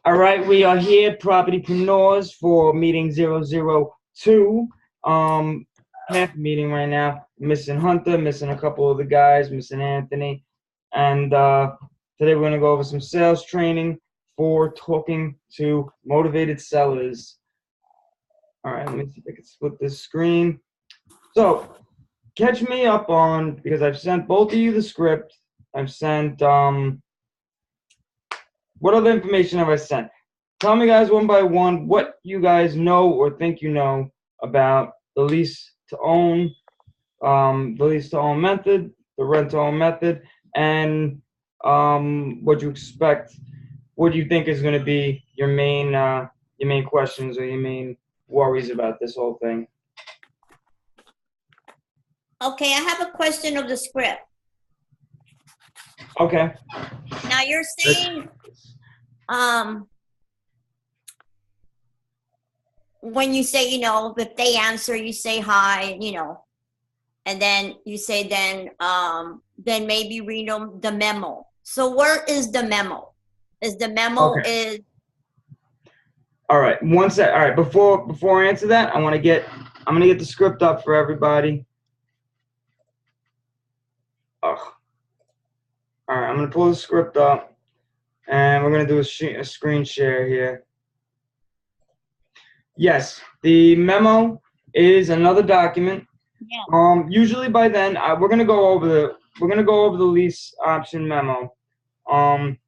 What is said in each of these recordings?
All right, we are here, Propertypreneurs, for meeting 002. Half meeting right now. Missing Hunter, missing a couple of the guys, missing Anthony. And today we're going to go over some sales training for talking to motivated sellers. All right, let me see if I can split this screen. So, catch me up on, because I've sent both of you the script. I've sent, what other information have I sent? Tell me, guys, one by one, what you guys know or think you know about the lease-to-own method, the rent-to-own method, and what you expect, what you think is going to be your main questions or your main worries about this whole thing. Okay, I have a question of the script. Okay. Now you're saying, when you say, if they answer, you say hi, and then you say, then maybe read them the memo. So where is the memo? Is the memo is? All right. One sec. All right. Before I answer that, I'm gonna get the script up for everybody. Oh. All right. I'm gonna pull the script up, and we're gonna do a screen share here. Yes, the memo is another document. Yeah. Usually by then, we're gonna go over the lease option memo.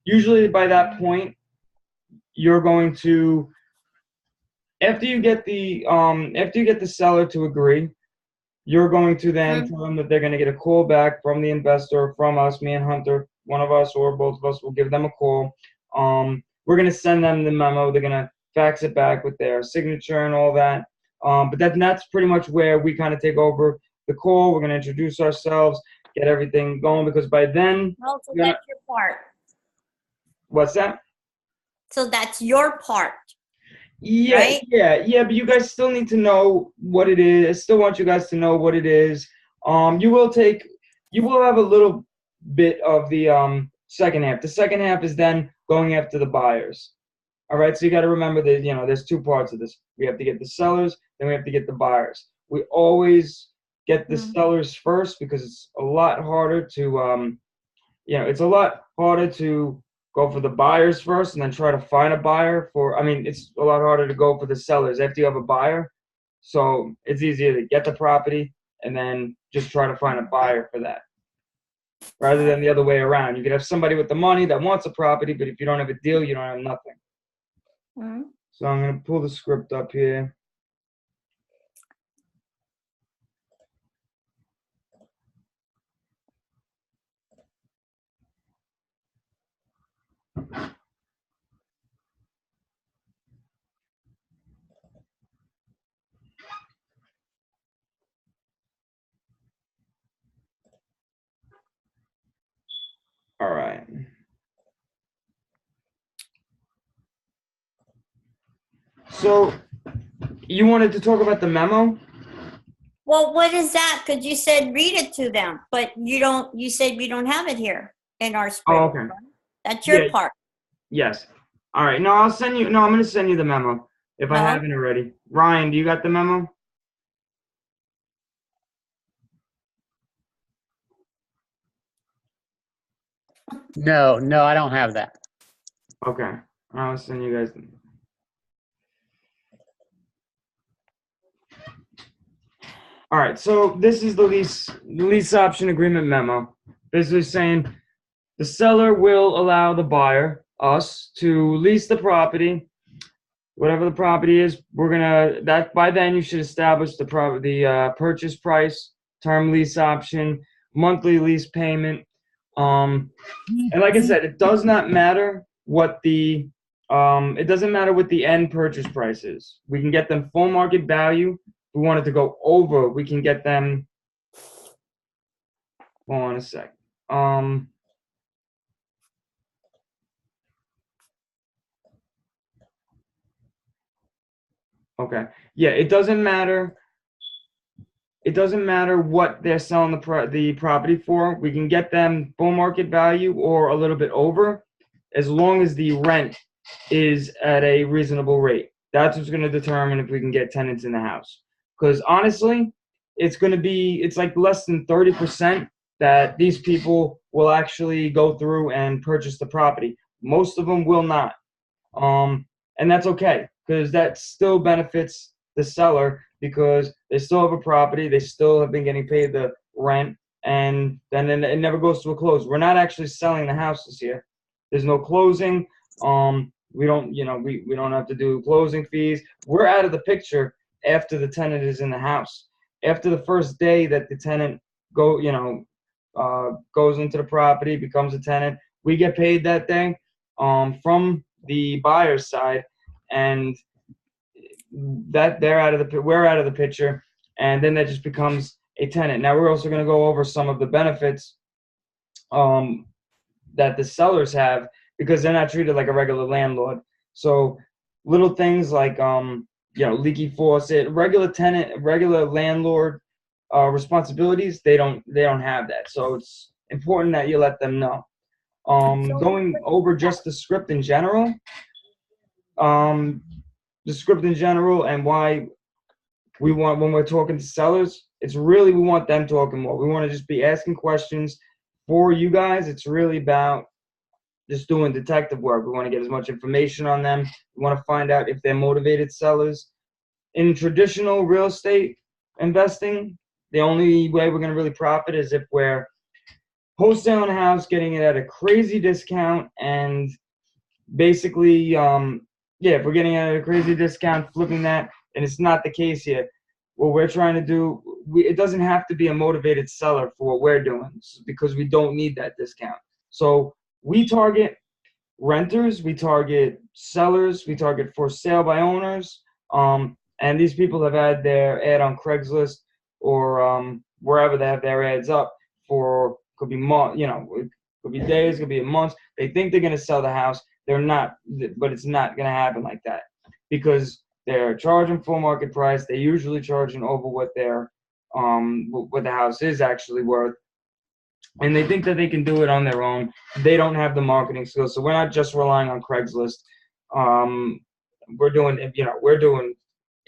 Usually by that point, you're going to, after you get the seller to agree, you're going to then tell them that they're gonna get a call back from the investor, from us, me and Hunter, one of us or both of us will give them a call. We're gonna send them the memo. They're gonna fax it back with their signature and all that. But that's pretty much where we kind of take over the call. We're gonna introduce ourselves, get everything going, because by then. Oh, so that's your part. What's that? So that's your part. Yeah, right? yeah, but you guys still need to know what it is. I still want you guys to know what it is. You will have a little bit of the second half. The second half is then going after the buyers. All right, so you got to remember that there's two parts of this. We have to get the sellers, then we have to get the buyers. We always get the sellers first because it's a lot harder to go for the buyers first and then try to find a buyer it's a lot harder to go for the sellers after you have a buyer. So it's easier to get the property and then just try to find a buyer for that, rather than the other way around. You could have somebody with the money that wants a property, but if you don't have a deal, you don't have nothing. So I'm going to pull the script up here. All right. So you wanted to talk about the memo? Well, what is that? Because you said read it to them, but you said we don't have it here in our script. Oh, okay. That's your part. Yes. All right. No, I'm going to send you the memo if I haven't already. Ryan, do you got the memo? No, I don't have that. Okay. I'll send you guys. All right. So this is the lease option agreement memo. Basically saying the seller will allow the buyer, us, to lease the property. Whatever the property is, by then you should establish the purchase price, term lease option, monthly lease payment. And like I said, it does not matter what the end purchase price is. We can get them full market value. If we wanted to go over, we can get them. Hold on a sec. Okay. Yeah, it doesn't matter. It doesn't matter what they're selling the property for. We can get them full market value or a little bit over. as long as the rent is at a reasonable rate. That's what's going to determine if we can get tenants in the house. Because honestly, it's like less than 30% that these people will actually go through and purchase the property. Most of them will not. And that's okay, because that still benefits the seller, because they still have a property, they still have been getting paid the rent, and then it never goes to a close. We're not actually selling the houses here. There's no closing. We don't have to do closing fees. We're out of the picture after the tenant is in the house. After the first day that the tenant goes into the property, becomes a tenant, we get paid that day from the buyer's side, and that we're out of the picture, and then that just becomes a tenant. Now we're also going to go over some of the benefits that the sellers have, because they're not treated like a regular landlord. So little things like leaky faucet, regular landlord responsibilities, they don't have that. So it's important that you let them know. Going over just the script in general, and why we want, when we're talking to sellers, it's really, we want them talking more. We want to just be asking questions for you guys. It's really about just doing detective work. We want to get as much information on them. We want to find out if they're motivated sellers. In traditional real estate investing, the only way we're going to really profit is if we're wholesaling a house, getting it at a crazy discount, and basically, if we're getting it at a crazy discount, flipping that, and it's not the case here. What we're trying to do, it doesn't have to be a motivated seller for what we're doing, because we don't need that discount. So we target renters, we target sellers, we target for sale by owners, and these people have had their ad on Craigslist or wherever they have their ads up for, could be it could be days, could be months. They think they're going to sell the house. They're not, but it's not going to happen like that, because they're charging full market price. They're usually charging over what their what the house is actually worth, and they think that they can do it on their own. They don't have the marketing skills, so we're not just relying on Craigslist. We're doing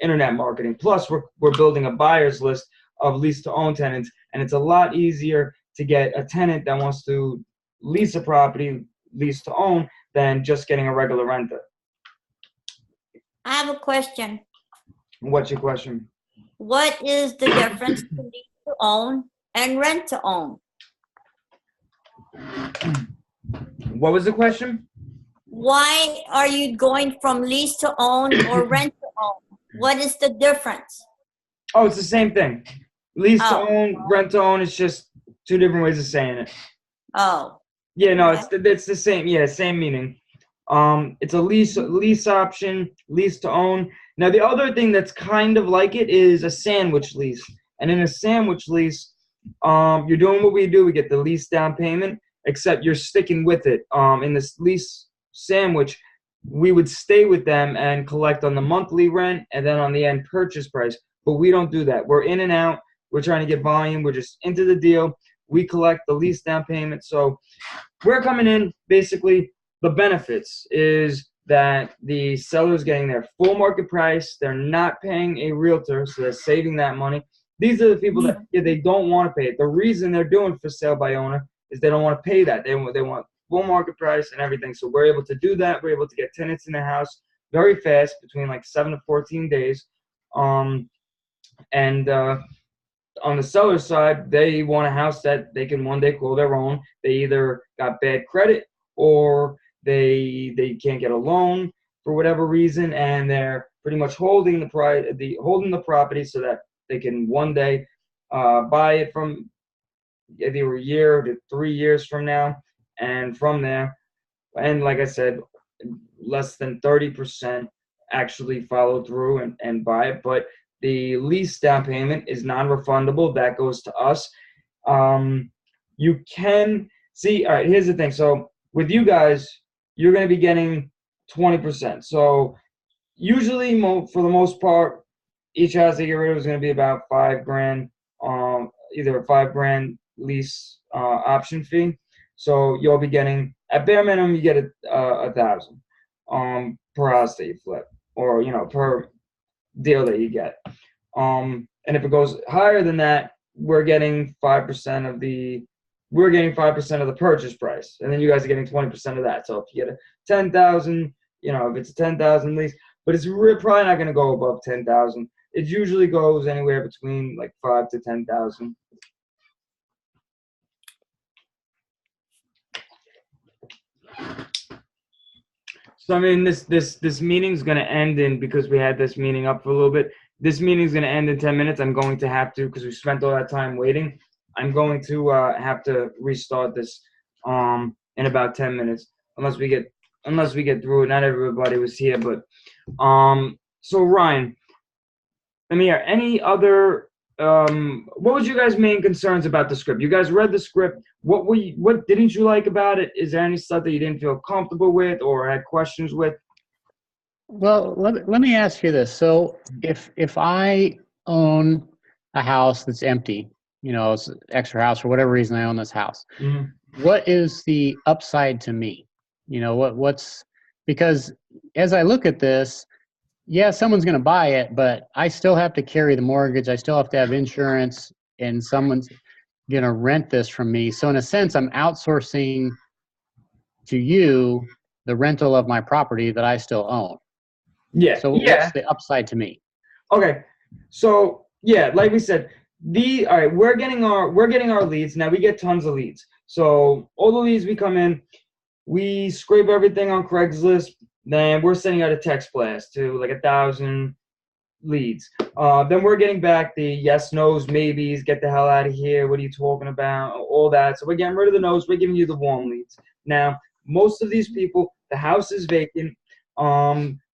internet marketing. Plus, we're building a buyer's list of lease to own tenants, and it's a lot easier to get a tenant that wants to lease a property, lease to own, than just getting a regular renter. I have a question. What's your question? What is the difference between lease to own and rent to own? What was the question? Why are you going from lease to own or rent to own? What is the difference? Oh, it's the same thing. Lease to own, rent to own. It's just two different ways of saying it. Oh. Yeah, no, it's the same. Yeah, same meaning. It's a lease option, lease to own. Now, the other thing that's kind of like it is a sandwich lease. And in a sandwich lease, you're doing what we do. We get the lease down payment, except you're sticking with it. In this lease sandwich, we would stay with them and collect on the monthly rent and then on the end purchase price. But we don't do that. We're in and out. We're trying to get volume. We're just into the deal. We collect the lease down payment. So we're coming in, basically, the benefits is that the seller's getting their full market price. They're not paying a realtor, so they're saving that money. These are the people that they don't want to pay it. The reason they're doing for sale by owner is they don't want to pay that. They want full market price and everything. So we're able to do that. We're able to get tenants in the house very fast, between like 7 to 14 days. On the seller's side, they want a house that they can one day call their own. They either got bad credit or they can't get a loan for whatever reason, and they're pretty much holding the property so that they can one day buy it from either a year to 3 years from now, and from there, and like I said, less than 30% actually follow through and buy it. But the lease down payment is non-refundable. That goes to us. You can see, all right, here's the thing. So with you guys, you're going to be getting 20%. So usually, for the most part, each house they get rid of is going to be about $5,000, either a $5,000 lease option fee. So you'll be getting At bare minimum, you get a thousand per house that you flip, or per deal that you get. And if it goes higher than that, we're getting 5% of the purchase price, and then you guys are getting 20% of that. So if you get a 10,000, if it's a 10,000 lease, but it's probably not going to go above 10,000. It usually goes anywhere between like 5 to 10,000. So I mean, this meeting's going to end because we had this meeting up for a little bit. This meeting's going to end in 10 minutes. I'm going to have to, because we spent all that time waiting. I'm going to have to restart this in about 10 minutes, unless we get through it. Not everybody was here, but so Ryan, let me hear any other. What was you guys' main concerns about the script? You guys read the script. What didn't you like about it? Is there any stuff that you didn't feel comfortable with or had questions with? Well, let me ask you this. So if I own a house that's empty, it's an extra house for whatever reason I own this house, what is the upside to me? What's, because as I look at this, yeah, someone's going to buy it, but I still have to carry the mortgage. I still have to have insurance, and someone's going to rent this from me. So in a sense, I'm outsourcing to you the rental of my property that I still own. Yeah. So what's the upside to me? Okay. So yeah, like we said, all right, we're getting our leads. Now we get tons of leads. So all the leads we come in, we scrape everything on Craigslist. Then we're sending out a text blast to like 1,000 leads. Then we're getting back the yes, no's, maybes, get the hell out of here, what are you talking about, all that. So we're getting rid of the no's, we're giving you the warm leads. Now, most of these people, the house is vacant.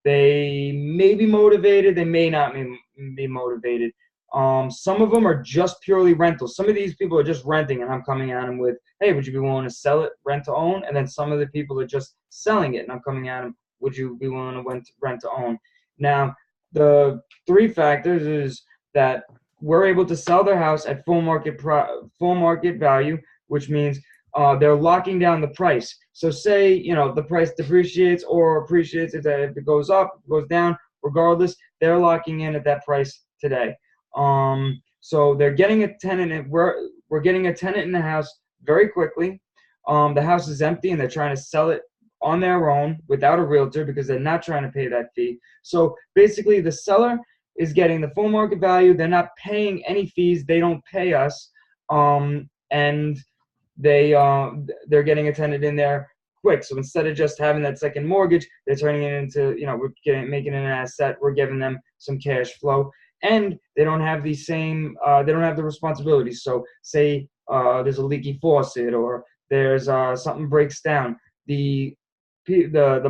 They may be motivated, they may not be motivated. Some of them are just purely rentals. Some of these people are just renting, and I'm coming at them with, hey, would you be willing to sell it, rent to own? And then some of the people are just selling it, and I'm coming at them, would you be willing to rent to own? Now, the three factors is that we're able to sell their house at full market value, which means they're locking down the price. So say, the price depreciates or appreciates, if it goes up, goes down, regardless, they're locking in at that price today. So they're getting a tenant, we're getting a tenant in the house very quickly. The house is empty and they're trying to sell it on their own without a realtor because they're not trying to pay that fee. So basically the seller is getting the full market value. They're not paying any fees. They don't pay us. And they're getting a tenant in there quick. So instead of just having that second mortgage, they're turning it into, making it an asset. We're giving them some cash flow, and they don't have the same, they don't have the responsibilities. So say there's a leaky faucet or there's something breaks down. The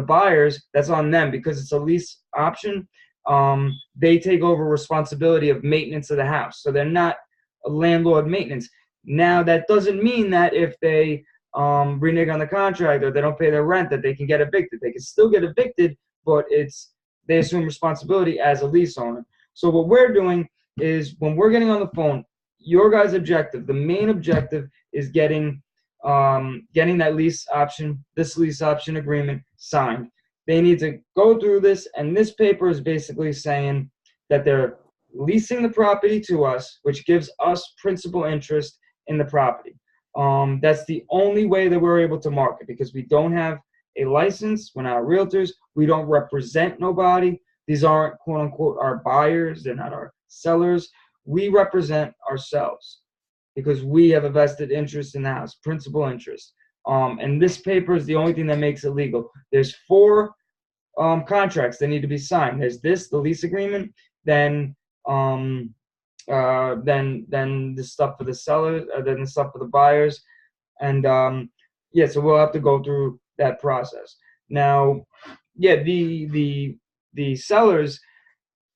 buyers, that's on them because it's a lease option. They take over responsibility of maintenance of the house. So they're not a landlord maintenance. Now, that doesn't mean that if they renege on the contract or they don't pay their rent that they can get evicted. They can still get evicted, but they assume responsibility as a lease owner. So what we're doing is when we're getting on the phone, your guys' objective, the main objective is getting that lease option agreement signed. They need to go through this, and this paper is basically saying that they're leasing the property to us, which gives us principal interest in the property. That's the only way that we're able to market, because we don't have a license. We're not realtors. We don't represent nobody. These aren't, quote unquote, our buyers. They're not our sellers. We represent ourselves because we have a vested interest in the house, principal interest. And this paper is the only thing that makes it legal. There's 4 contracts that need to be signed. There's this, the lease agreement, then the stuff for the sellers, then the stuff for the buyers, and so we'll have to go through that process. Now, the sellers,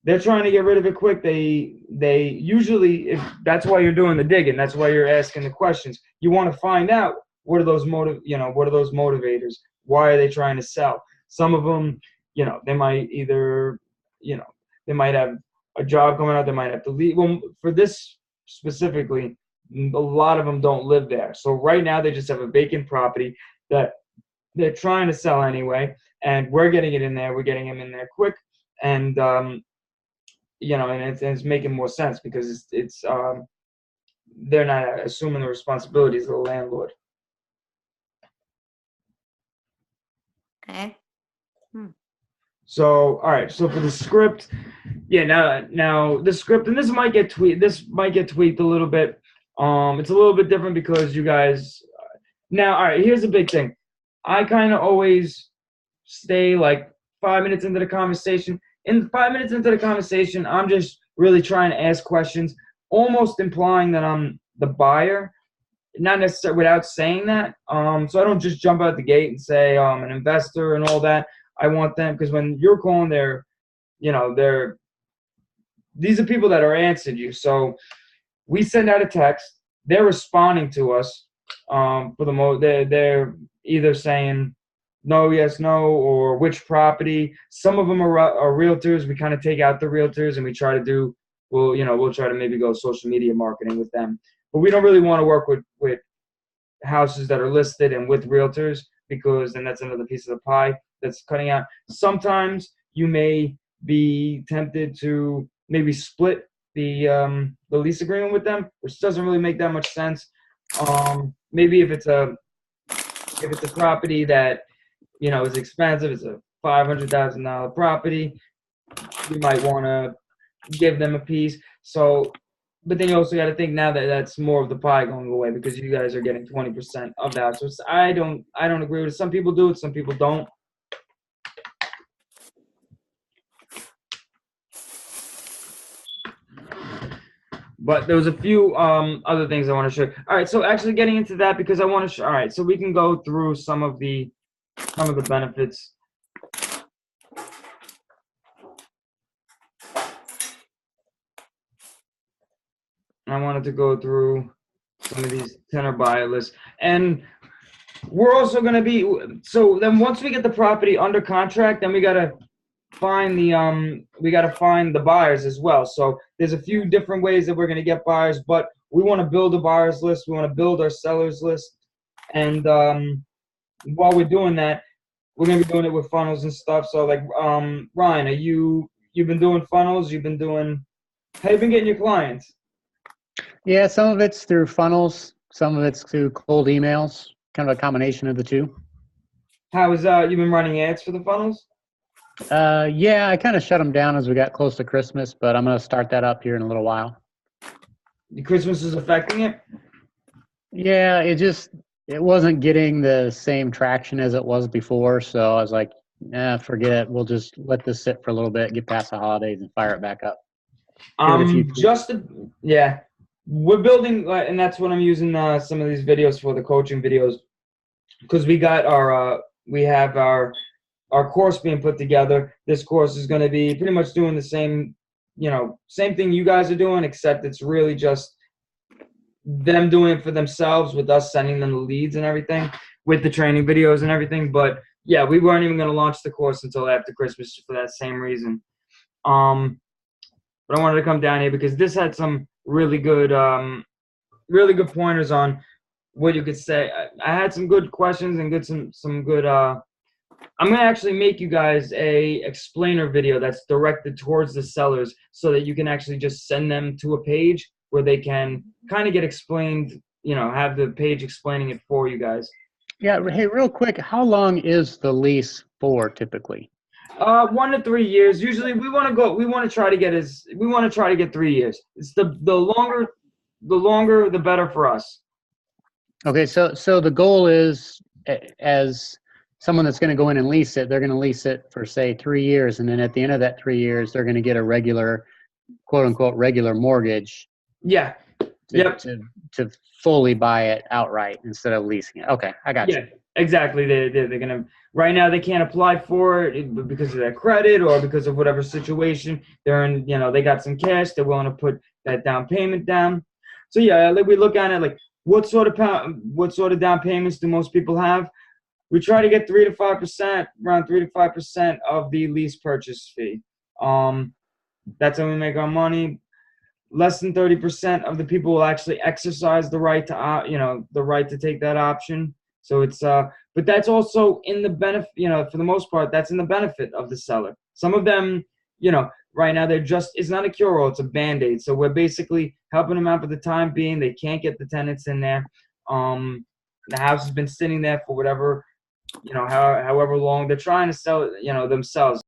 they're trying to get rid of it quick. They usually, if that's why you're doing the digging, that's why you're asking the questions. You want to find out what are those motivators? Why are they trying to sell? Some of them, they might either, they might have a job coming out, they might have to leave. Well, for this specifically, a lot of them don't live there. So right now they just have a vacant property that they're trying to sell anyway, and we're getting it in there. We're getting them in there quick, and you know, and it's making more sense because it's they're not assuming the responsibilities of the landlord. Okay. So, all right. So for the script, yeah. Now the script, and this might get tweaked. This might get tweaked a little bit. It's a little bit different because you guys. Now, all right. Here's the big thing. I kind of always stay like 5 minutes into the conversation. In 5 minutes into the conversation, I'm just really trying to ask questions, almost implying that I'm the buyer, not necessarily without saying that. So I don't just jump out the gate and say I'm an investor and all that. I want them, because when you're calling, these are people that are answered you. So we send out a text. They're responding to us. For the most, they're either saying no, yes, no, or which property. Some of them are realtors. We kind of take out the realtors and we try to do, we'll try to maybe go social media marketing with them. But we don't really want to work with houses that are listed and with realtors, because then that's another piece of the pie that's cutting out. Sometimes you may be tempted to maybe split the lease agreement with them, which doesn't really make that much sense. Maybe if it's a property that is expensive, it's a $500,000 property, you might want to give them a piece. So, but then you also got to think now that that's more of the pie going away, because you guys are getting 20% of that. So I don't agree with it. Some people do it, some people don't. But there was a few other things I want to show. All right, so actually getting into that, because I want to show. All right, so we can go through some of the benefits. I wanted to go through some of these tenor buyer lists, and we're also going to be. So then, once we get the property under contract, then we got to find the buyers as well. So there's a few different ways that we're going to get buyers, but we want to build a buyers list. We want to build our sellers list, and while we're doing that, we're going to be doing it with funnels and stuff. So like, Ryan, you've been doing funnels? How you been getting your clients? Yeah, some of it's through funnels, some of it's through cold emails, kind of a combination of the two. How is you been running ads for the funnels? Yeah, I kind of shut them down as we got close to Christmas, but I'm going to start that up here in a little while. Christmas is affecting it? Yeah, it wasn't getting the same traction as it was before, so I was like, forget it. We'll just let this sit for a little bit, get past the holidays, and fire it back up. Yeah, we're building, and that's what I'm using some of these videos for, the coaching videos, because we have our course being put together. This course is going to be pretty much doing the same thing you guys are doing, except it's really just them doing it for themselves, with us sending them the leads and everything, with the training videos and everything. But yeah, we weren't even going to launch the course until after Christmas for that same reason. But I wanted to come down here because this had some really good pointers on what you could say. I had some good questions and some good. I'm gonna actually make you guys a explainer video that's directed towards the sellers, so that you can actually just send them to a page where they can kind of get explained. Have the page explaining it for you guys. Yeah. Hey, real quick, how long is the lease for typically? 1 to 3 years. Usually, we want to try to get 3 years. It's the longer, the better for us. Okay, so the goal is, as someone that's going to go in and lease it, they're going to lease it for, say, 3 years, and then at the end of that 3 years, they're going to get a regular, quote unquote, regular mortgage. Yeah. To fully buy it outright instead of leasing it. Okay, I got you. Yeah, exactly. They're gonna. Right now, they can't apply for it because of their credit or because of whatever situation they're in. They got some cash. They're willing to put that down payment down. So yeah, like we look at it like what sort of down payments do most people have? We try to get 3 to 5%, around 3 to 5% of the lease purchase fee. That's how we make our money. Less than 30% of the people will actually exercise the right to, the right to take that option. So it's but that's also in the benefit, for the most part, that's in the benefit of the seller. Some of them, right now it's not a cure-all, it's a Band-Aid. So we're basically helping them out for the time being. They can't get the tenants in there. The house has been sitting there for whatever, however long. They're trying to sell it, themselves.